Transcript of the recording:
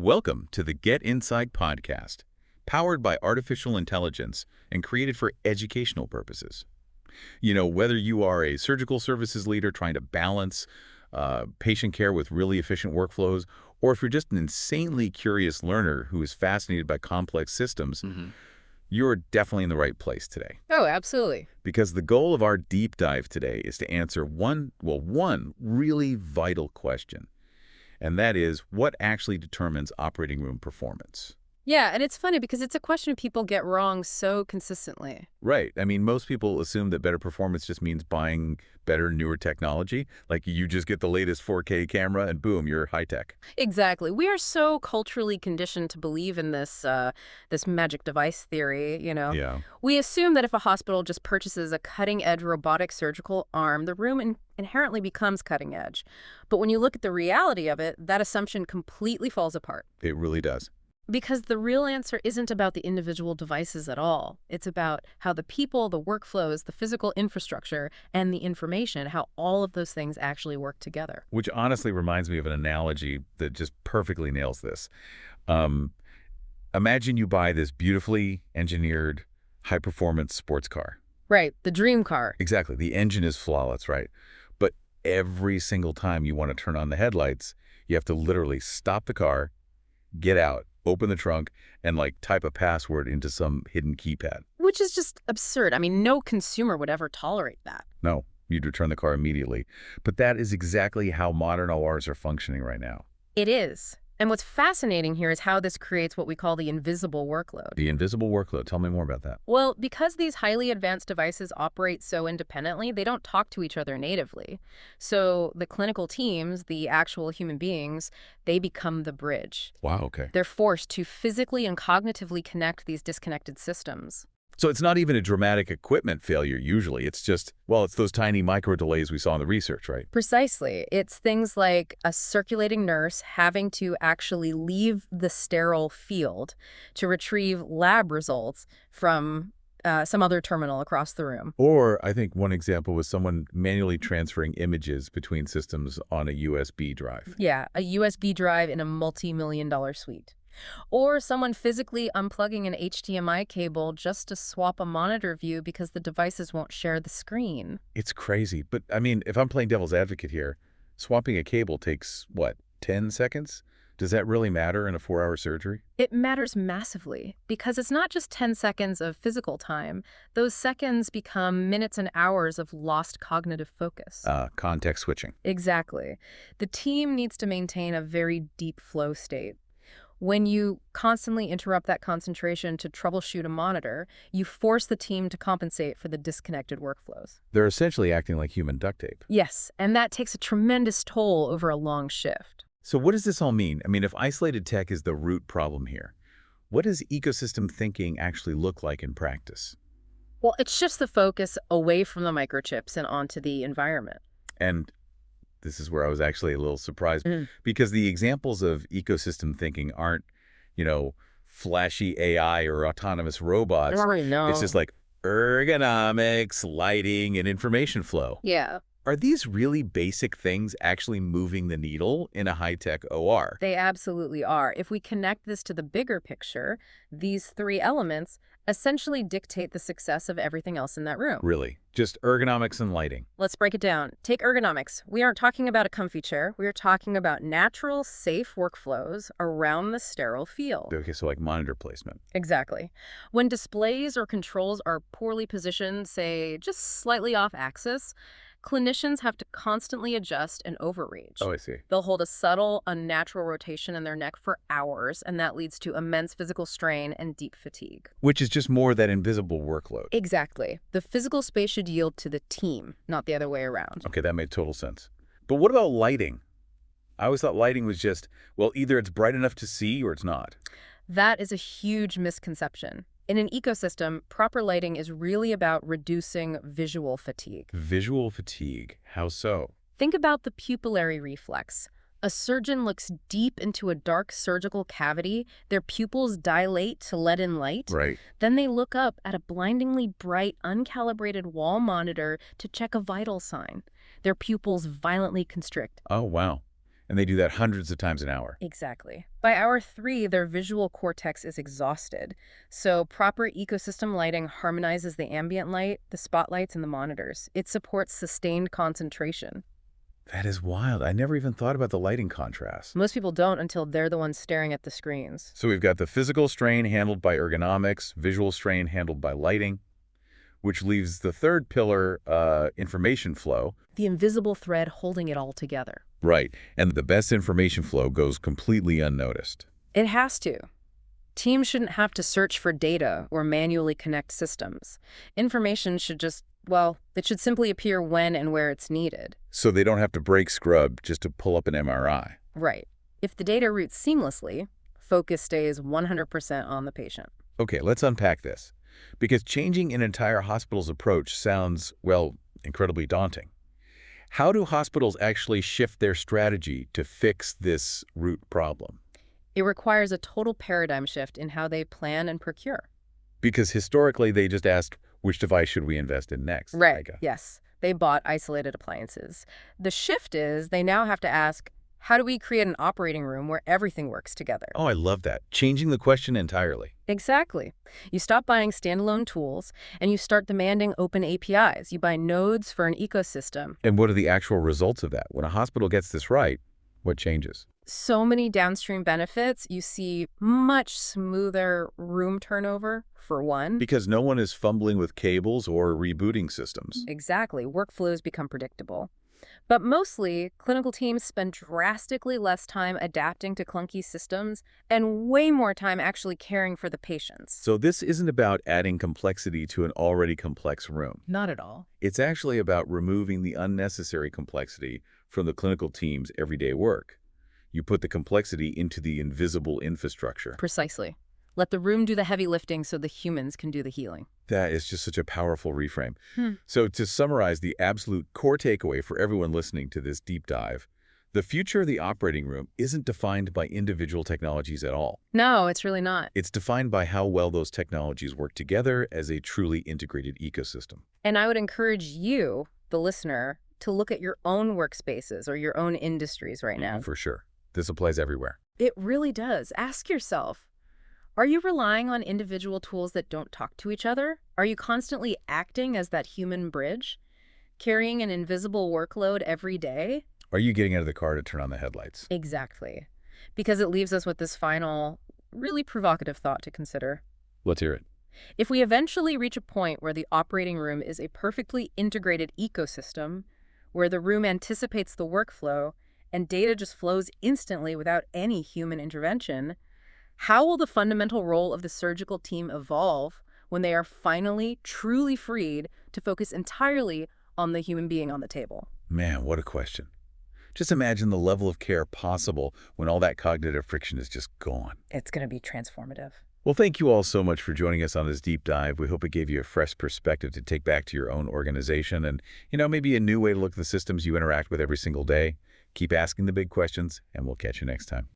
Welcome to the GetInsight Podcast, powered by artificial intelligence and created for educational purposes. Whether you are a surgical services leader trying to balance patient care with really efficient workflows, or if you're just an insanely curious learner who is fascinated by complex systems, you're definitely in the right place today. Oh, absolutely. Because the goal of our deep dive today is to answer one really vital question. And that is, what actually determines operating room performance? Yeah, and it's funny because it's a question people get wrong so consistently. Right. I mean, most people assume that better performance just means buying better, newer technology. Like you just get the latest 4K camera and boom, you're high tech. Exactly. We are so culturally conditioned to believe in this magic device theory, Yeah. We assume that if a hospital just purchases a cutting-edge robotic surgical arm, the room inherently becomes cutting edge. But when you look at the reality of it, that assumption completely falls apart. It really does. Because the real answer isn't about the individual devices at all. It's about how the people, the workflows, the physical infrastructure, and the information, how all of those things actually work together. Which honestly reminds me of an analogy that just perfectly nails this. Imagine you buy this beautifully engineered, high-performance sports car. Right, the dream car. Exactly. The engine is flawless, right? But every single time you want to turn on the headlights, you have to literally stop the car, get out, open the trunk, and type a password into some hidden keypad. Which is just absurd. I mean, no consumer would ever tolerate that. No, you'd return the car immediately. But that is exactly how modern ORs are functioning right now. It is. And what's fascinating here is how this creates what we call the invisible workload. The invisible workload. Tell me more about that. Well, because these highly advanced devices operate so independently, they don't talk to each other natively. So the clinical teams, the actual human beings, they become the bridge. Wow, okay. They're forced to physically and cognitively connect these disconnected systems. So it's not even a dramatic equipment failure usually. It's just, it's those tiny micro delays we saw in the research, right? Precisely. It's things like a circulating nurse having to actually leave the sterile field to retrieve lab results from some other terminal across the room. Or I think one example was someone manually transferring images between systems on a USB drive. Yeah, a USB drive in a multi-million-dollar suite. Or someone physically unplugging an HDMI cable just to swap a monitor view because the devices won't share the screen. It's crazy. But, I mean, if I'm playing devil's advocate here, swapping a cable takes, 10 seconds? Does that really matter in a 4-hour surgery? It matters massively because it's not just 10 seconds of physical time. Those seconds become minutes and hours of lost cognitive focus. Context switching. Exactly. The team needs to maintain a very deep flow state. When you constantly interrupt that concentration to troubleshoot a monitor, you force the team to compensate for the disconnected workflows. They're essentially acting like human duct tape. Yes, and that takes a tremendous toll over a long shift. So what does this all mean? I mean, if isolated tech is the root problem here, what does ecosystem thinking actually look like in practice? Well, it shifts the focus away from the microchips and onto the environment. And this is where I was actually a little surprised because the examples of ecosystem thinking aren't, flashy AI or autonomous robots. No. It's just like ergonomics, lighting, and information flow. Yeah. Are these really basic things actually moving the needle in a high-tech OR? They absolutely are. If we connect this to the bigger picture, these three elements essentially dictate the success of everything else in that room. Really? Just ergonomics and lighting? Let's break it down. Take ergonomics. We aren't talking about a comfy chair. We are talking about natural, safe workflows around the sterile field. Okay, so like monitor placement. Exactly. When displays or controls are poorly positioned, say just slightly off axis, clinicians have to constantly adjust and overreach. Oh, I see. They'll hold a subtle, unnatural rotation in their neck for hours, and that leads to immense physical strain and deep fatigue. Which is just more that invisible workload. Exactly. The physical space should yield to the team, not the other way around. Okay, that made total sense. But what about lighting? I always thought lighting was just, either it's bright enough to see or it's not. That is a huge misconception. In an ecosystem, proper lighting is really about reducing visual fatigue. Visual fatigue? How so? Think about the pupillary reflex. A surgeon looks deep into a dark surgical cavity, their pupils dilate to let in light. Right. Then they look up at a blindingly bright, uncalibrated wall monitor to check a vital sign. Their pupils violently constrict. Oh, wow. And they do that hundreds of times an hour. Exactly. By hour 3, their visual cortex is exhausted. So proper ecosystem lighting harmonizes the ambient light, the spotlights, and the monitors. It supports sustained concentration. That is wild. I never even thought about the lighting contrast. Most people don't until they're the ones staring at the screens. So we've got the physical strain handled by ergonomics, visual strain handled by lighting, which leaves the third pillar, information flow. The invisible thread holding it all together. Right. And the best information flow goes completely unnoticed. It has to. Teams shouldn't have to search for data or manually connect systems. Information should just, well, it should simply appear when and where it's needed. So they don't have to break scrub just to pull up an MRI. Right. If the data routes seamlessly, focus stays 100% on the patient. Okay, let's unpack this. Because changing an entire hospital's approach sounds, well, incredibly daunting. How do hospitals actually shift their strategy to fix this root problem? It requires a total paradigm shift in how they plan and procure. Because historically, they just asked, which device should we invest in next? Right, yes. They bought isolated appliances. The shift is they now have to ask, how do we create an operating room where everything works together? Oh, I love that. Changing the question entirely. Exactly. You stop buying standalone tools, and you start demanding open APIs. You buy nodes for an ecosystem. And what are the actual results of that? When a hospital gets this right, what changes? So many downstream benefits. You see much smoother room turnover, for one. Because no one is fumbling with cables or rebooting systems. Exactly. Workflows become predictable. But mostly, clinical teams spend drastically less time adapting to clunky systems and way more time actually caring for the patients. So this isn't about adding complexity to an already complex room. Not at all. It's actually about removing the unnecessary complexity from the clinical team's everyday work. You put the complexity into the invisible infrastructure. Precisely. Let the room do the heavy lifting so the humans can do the healing. That is just such a powerful reframe. So to summarize the absolute core takeaway for everyone listening to this deep dive, the future of the operating room isn't defined by individual technologies at all. No, it's really not. It's defined by how well those technologies work together as a truly integrated ecosystem. And I would encourage you, the listener, to look at your own workspaces or your own industries right now. For sure. This applies everywhere. It really does. Ask yourself, are you relying on individual tools that don't talk to each other? Are you constantly acting as that human bridge, carrying an invisible workload every day? Are you getting out of the car to turn on the headlights? Exactly. Because it leaves us with this final, really provocative thought to consider. Let's hear it. If we eventually reach a point where the operating room is a perfectly integrated ecosystem, where the room anticipates the workflow and data just flows instantly without any human intervention, how will the fundamental role of the surgical team evolve when they are finally truly freed to focus entirely on the human being on the table? Man, what a question. Just imagine the level of care possible when all that cognitive friction is just gone. It's going to be transformative. Well, thank you all so much for joining us on this deep dive. We hope it gave you a fresh perspective to take back to your own organization and, maybe a new way to look at the systems you interact with every single day. Keep asking the big questions, and we'll catch you next time.